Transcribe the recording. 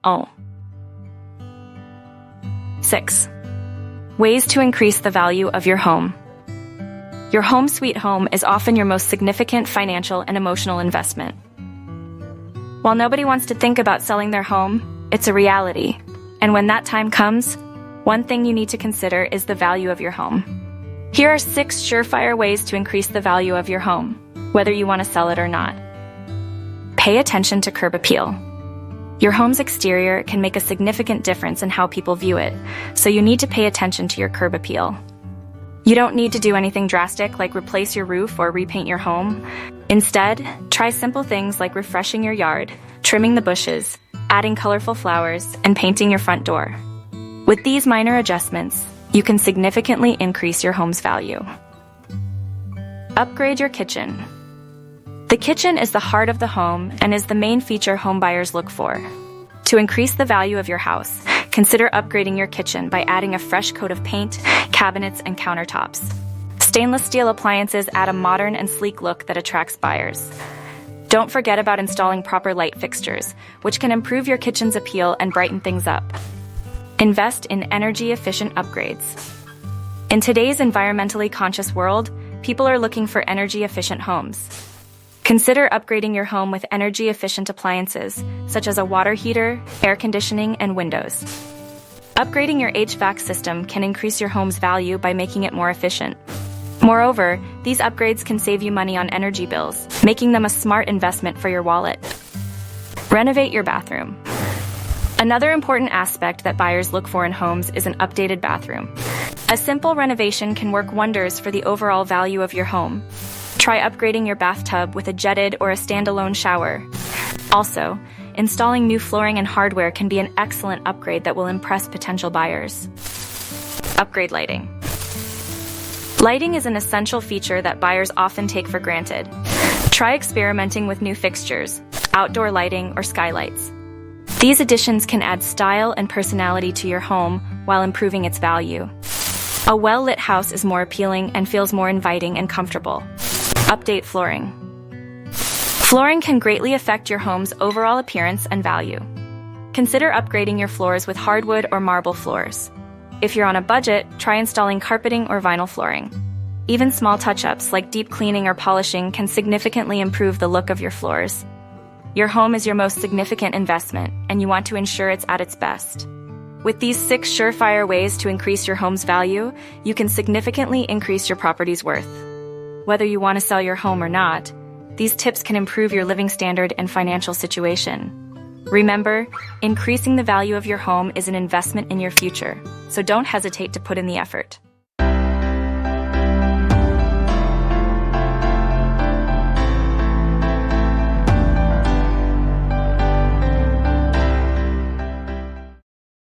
Oh. 6. Ways to increase the value of your home. Your home sweet home is often your most significant financial and emotional investment. While nobody wants to think about selling their home, it's a reality. And when that time comes, one thing you need to consider is the value of your home. Here are 6 surefire ways to increase the value of your home, whether you want to sell it or not. Pay attention to curb appeal. Your home's exterior can make a significant difference in how people view it, so you need to pay attention to your curb appeal. You don't need to do anything drastic like replace your roof or repaint your home. Instead, try simple things like refreshing your yard, trimming the bushes, adding colorful flowers, and painting your front door. With these minor adjustments, you can significantly increase your home's value. Upgrade your kitchen. The kitchen is the heart of the home and is the main feature home buyers look for. To increase the value of your house, consider upgrading your kitchen by adding a fresh coat of paint, cabinets, and countertops. Stainless steel appliances add a modern and sleek look that attracts buyers. Don't forget about installing proper light fixtures, which can improve your kitchen's appeal and brighten things up. Invest in energy-efficient upgrades. In today's environmentally conscious world, people are looking for energy-efficient homes. Consider upgrading your home with energy-efficient appliances, such as a water heater, air conditioning, and windows. Upgrading your HVAC system can increase your home's value by making it more efficient. Moreover, these upgrades can save you money on energy bills, making them a smart investment for your wallet. Renovate your bathroom. Another important aspect that buyers look for in homes is an updated bathroom. A simple renovation can work wonders for the overall value of your home. Try upgrading your bathtub with a jetted or a standalone shower. Also, installing new flooring and hardware can be an excellent upgrade that will impress potential buyers. Upgrade lighting. Lighting is an essential feature that buyers often take for granted. Try experimenting with new fixtures, outdoor lighting, or skylights. These additions can add style and personality to your home while improving its value. A well-lit house is more appealing and feels more inviting and comfortable. Update flooring. Flooring can greatly affect your home's overall appearance and value. Consider upgrading your floors with hardwood or marble floors. If you're on a budget, try installing carpeting or vinyl flooring. Even small touch-ups like deep cleaning or polishing can significantly improve the look of your floors. Your home is your most significant investment, and you want to ensure it's at its best. With these 6 surefire ways to increase your home's value, you can significantly increase your property's worth. Whether you want to sell your home or not, these tips can improve your living standard and financial situation. Remember, increasing the value of your home is an investment in your future, so don't hesitate to put in the effort.